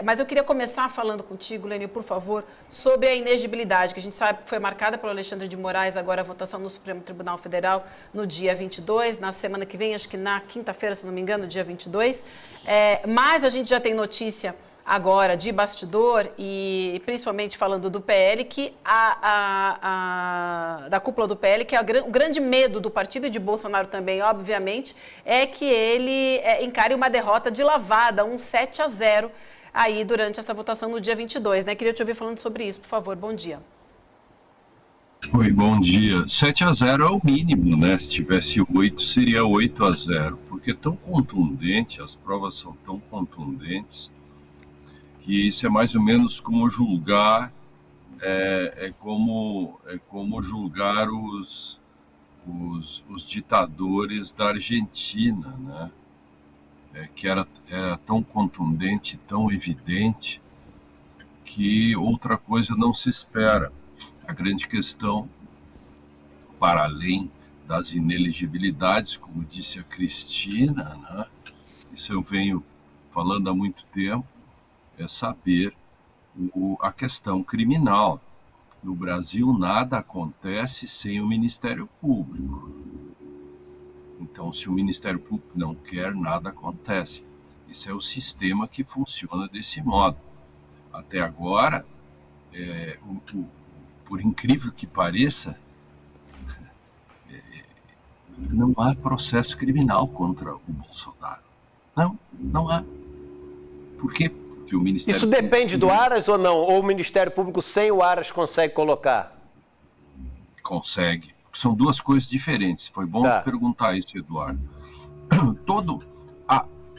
Mas eu queria começar falando contigo, Lênio, por favor, sobre a inegibilidade, que a gente sabe que foi marcada pelo Alexandre de Moraes, agora a votação no Supremo Tribunal Federal no dia 22, na semana que vem, acho que na quinta-feira, se não me engano, dia 22. Mas a gente já tem notícia agora de bastidor e principalmente falando do PL, que da cúpula do PL, que o grande medo do partido e de Bolsonaro também, obviamente, é que ele encare uma derrota de lavada, um 7-0, aí durante essa votação no dia 22, né? Queria te ouvir falando sobre isso, por favor. Bom dia. Oi, bom dia. 7-0 é o mínimo, né? Se tivesse 8, seria 8-0, porque é tão contundente, as provas são tão contundentes, que isso é mais ou menos como julgar, como julgar os ditadores da Argentina, né? Que era tão contundente, tão evidente, que outra coisa não se espera. A grande questão, para além das inelegibilidades, como disse a Cristina, né? Isso eu venho falando há muito tempo, é saber a questão criminal. No Brasil, nada acontece sem o Ministério Público. Então, se o Ministério Público não quer, nada acontece. Esse é o sistema que funciona desse modo. Até agora, por incrível que pareça, não há processo criminal contra o Bolsonaro. Não há. Por quê? Porque o Ministério Isso depende do Aras ou não? Ou o Ministério Público sem o Aras consegue colocar? Consegue. São duas coisas diferentes. Foi bom perguntar isso, Eduardo.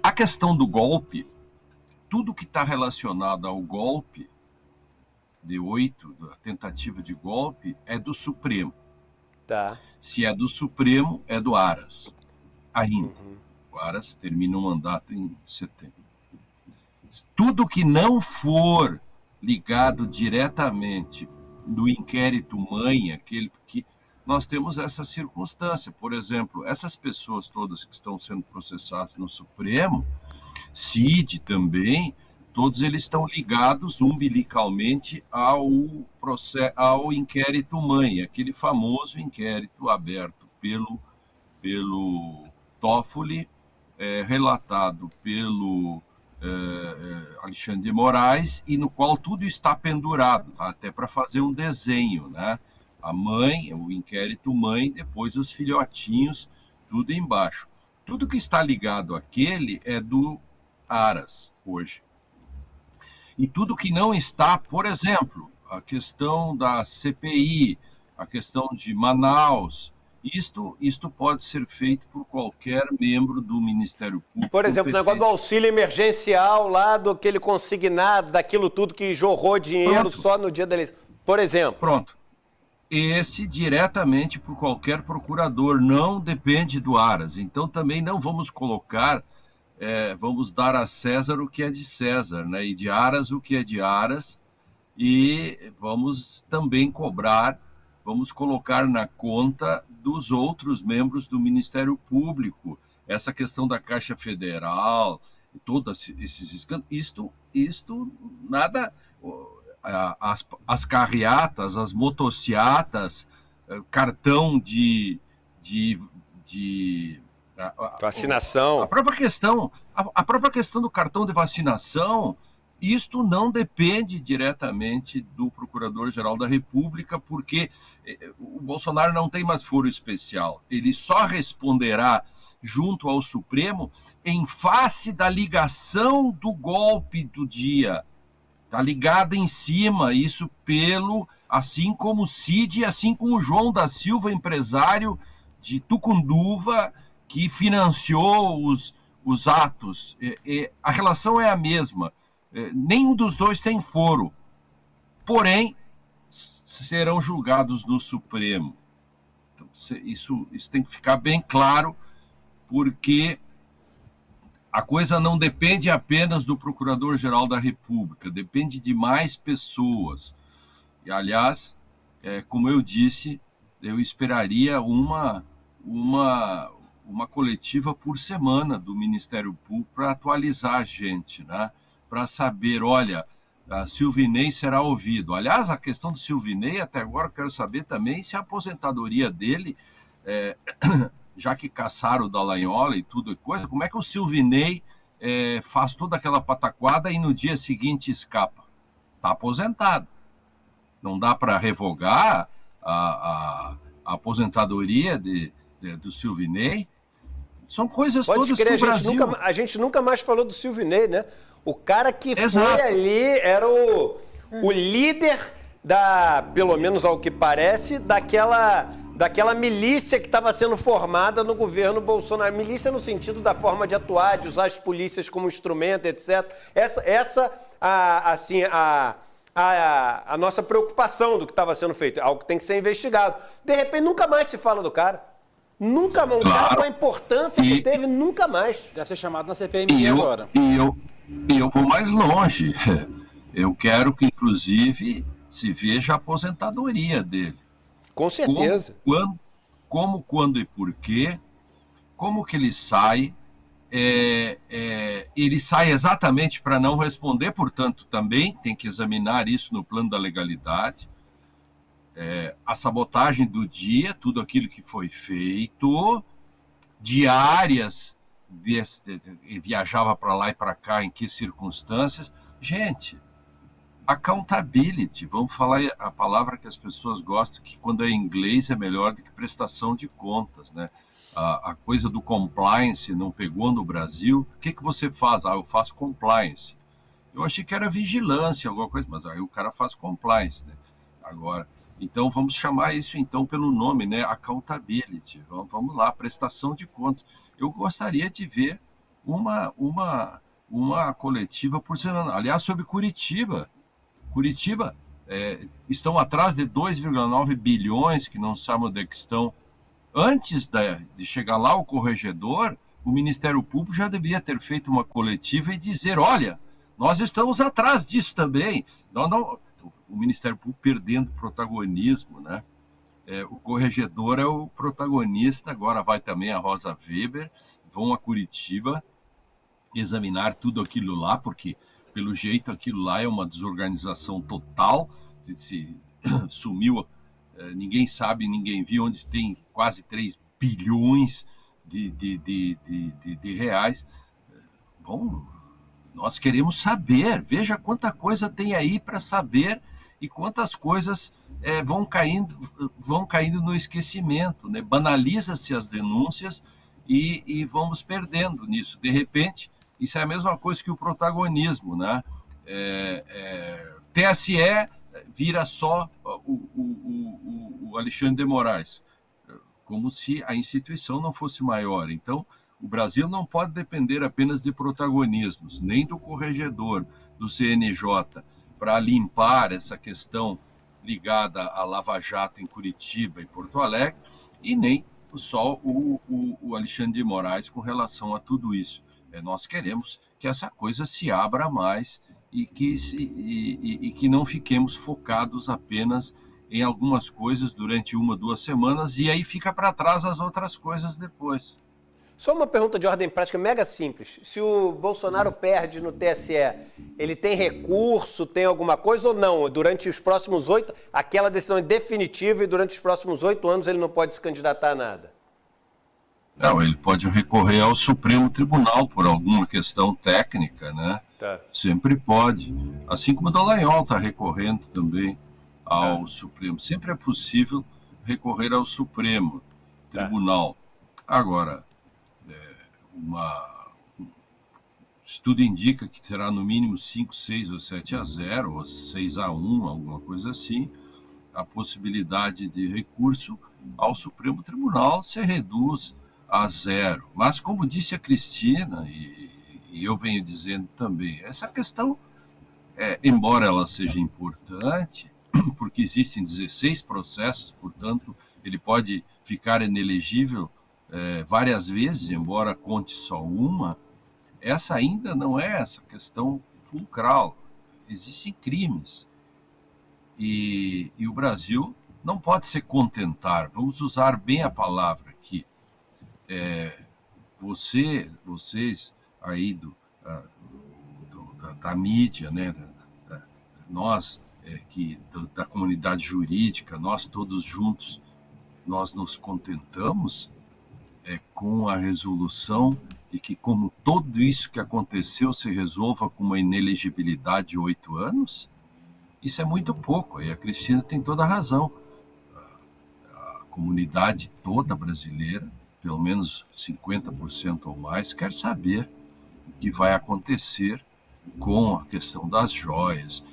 A questão do golpe, tudo que está relacionado ao golpe de 8, a tentativa de golpe, é do Supremo. Tá. Se é do Supremo, é do Aras. Ainda. O Aras termina o mandato em setembro. Tudo que não for ligado diretamente do inquérito mãe, aquele que nós temos essa circunstância. Por exemplo, essas pessoas todas que estão sendo processadas no Supremo, Cid também, todos eles estão ligados umbilicalmente ao inquérito mãe, aquele famoso inquérito aberto pelo Toffoli, relatado pelo Alexandre de Moraes, e no qual tudo está pendurado, tá? Até para fazer um desenho, né? A mãe, o inquérito mãe, depois os filhotinhos, tudo embaixo. Tudo que está ligado àquele é do Aras, hoje. E tudo que não está, por exemplo, a questão da CPI, a questão de Manaus, isto pode ser feito por qualquer membro do Ministério Público. Por exemplo, o negócio do auxílio emergencial lá, do aquele consignado, daquilo tudo que jorrou dinheiro só no dia da eleição. Por exemplo. Pronto. Esse diretamente por qualquer procurador, não depende do Aras. Então também não vamos colocar, vamos dar a César o que é de César, né? E de Aras o que é de Aras, e vamos também vamos colocar na conta dos outros membros do Ministério Público essa questão da Caixa Federal, todos esses escândalos. Isto nada. As carreatas, as motociatas, cartão de vacinação. A própria questão do cartão de vacinação, isto não depende diretamente do Procurador-Geral da República, porque o Bolsonaro não tem mais foro especial. Ele só responderá junto ao Supremo em face da ligação do golpe do dia. Está ligado em cima, isso assim como o Cid, assim como o João da Silva, empresário de Tucunduva, que financiou os atos. A relação é a mesma. Nenhum dos dois tem foro. Porém, serão julgados no Supremo. Então, isso tem que ficar bem claro, porque a coisa não depende apenas do Procurador-Geral da República, depende de mais pessoas. E, aliás, como eu disse, eu esperaria uma coletiva por semana do Ministério Público para atualizar a gente, né? para saber, olha, a Silvinei será ouvido. Aliás, a questão do Silvinei, até agora, eu quero saber também se a aposentadoria dele, já que caçaram o Dallagnol e tudo e coisa, como é que o Silvinei faz toda aquela pataquada e no dia seguinte escapa? Está aposentado. Não dá para revogar a aposentadoria do Silvinei. São coisas Pode todas crer, que o Brasil... a gente nunca mais falou do Silvinei, né? O cara que Exato. foi ali era o líder pelo menos ao que parece, daquela milícia que estava sendo formada no governo Bolsonaro. Milícia no sentido da forma de atuar, de usar as polícias como instrumento, etc. A nossa preocupação do que estava sendo feito, algo que tem que ser investigado. De repente, nunca mais se fala do cara. Nunca mais. Um cara com a importância que teve, nunca mais. Deve ser chamado na CPMI agora. E eu vou mais longe. Eu quero que, inclusive, se veja a aposentadoria dele. Com certeza. Como, quando e por quê. Como que ele sai. Ele sai exatamente para não responder, portanto, também tem que examinar isso no plano da legalidade. A sabotagem do dia, tudo aquilo que foi feito, diárias, viajava para lá e para cá, em que circunstâncias. Gente, accountability, vamos falar a palavra que as pessoas gostam, que quando é em inglês é melhor do que prestação de contas, né? A coisa do compliance não pegou no Brasil. O que você faz? Eu faço compliance. Eu achei que era vigilância, alguma coisa, mas aí o cara faz compliance, né? Agora, então vamos chamar isso então pelo nome, né? Accountability. Vamos lá, prestação de contas. Eu gostaria de ver uma coletiva por semana. Aliás, sobre Curitiba. Curitiba estão atrás de 2,9 bilhões, que não sabem onde é que estão. Antes de chegar lá o corregedor, o Ministério Público já deveria ter feito uma coletiva e dizer, olha, nós estamos atrás disso também. O Ministério Público perdendo protagonismo, né? O corregedor é o protagonista, agora vai também a Rosa Weber, vão a Curitiba examinar tudo aquilo lá, porque, pelo jeito, aquilo lá é uma desorganização total, sumiu... Ninguém sabe, ninguém viu, onde tem quase 3 bilhões de reais. Bom, nós queremos saber. Veja quanta coisa tem aí para saber e quantas coisas vão caindo no esquecimento, né? Banaliza-se as denúncias e vamos perdendo nisso. De repente, isso é a mesma coisa que o protagonismo, né? TSE... vira só o Alexandre de Moraes, como se a instituição não fosse maior. Então, o Brasil não pode depender apenas de protagonismos, nem do corregedor, do CNJ, para limpar essa questão ligada à Lava Jato em Curitiba e Porto Alegre, e nem só o Alexandre de Moraes com relação a tudo isso. Nós queremos que essa coisa se abra mais e que não fiquemos focados apenas em algumas coisas durante 1, 2 semanas e aí fica para trás as outras coisas depois. Só uma pergunta de ordem prática, mega simples. Se o Bolsonaro perde no TSE, ele tem recurso, tem alguma coisa ou não? Durante os próximos 8, aquela decisão é definitiva e durante os próximos 8 anos ele não pode se candidatar a nada? Não, ele pode recorrer ao Supremo Tribunal por alguma questão técnica, né? Tá. Sempre pode. Assim como o Dallagnol está recorrendo também ao Supremo. Sempre é possível recorrer ao Supremo Tribunal. Agora, estudo indica que terá no mínimo 5, 6 ou 7-0, ou 6-1, alguma coisa assim. A possibilidade de recurso ao Supremo Tribunal se reduz a 0. Mas, como disse a Cristina, e eu venho dizendo também, essa questão, embora ela seja importante, porque existem 16 processos, portanto, ele pode ficar inelegível várias vezes, embora conte só uma, essa ainda não é essa questão fulcral. Existem crimes. E o Brasil não pode se contentar, vamos usar bem a palavra aqui, vocês aí da mídia, né? Nós, da comunidade jurídica, nós todos juntos, nós nos contentamos com a resolução de que, como tudo isso que aconteceu se resolva com uma inelegibilidade de 8 anos? Isso é muito pouco, e a Cristina tem toda a razão. A comunidade toda brasileira, pelo menos 50% ou mais, quer saber o que vai acontecer com a questão das joias,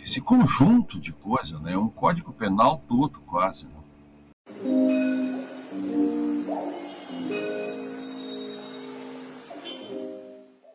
esse conjunto de coisas, né? Um código penal todo quase, né?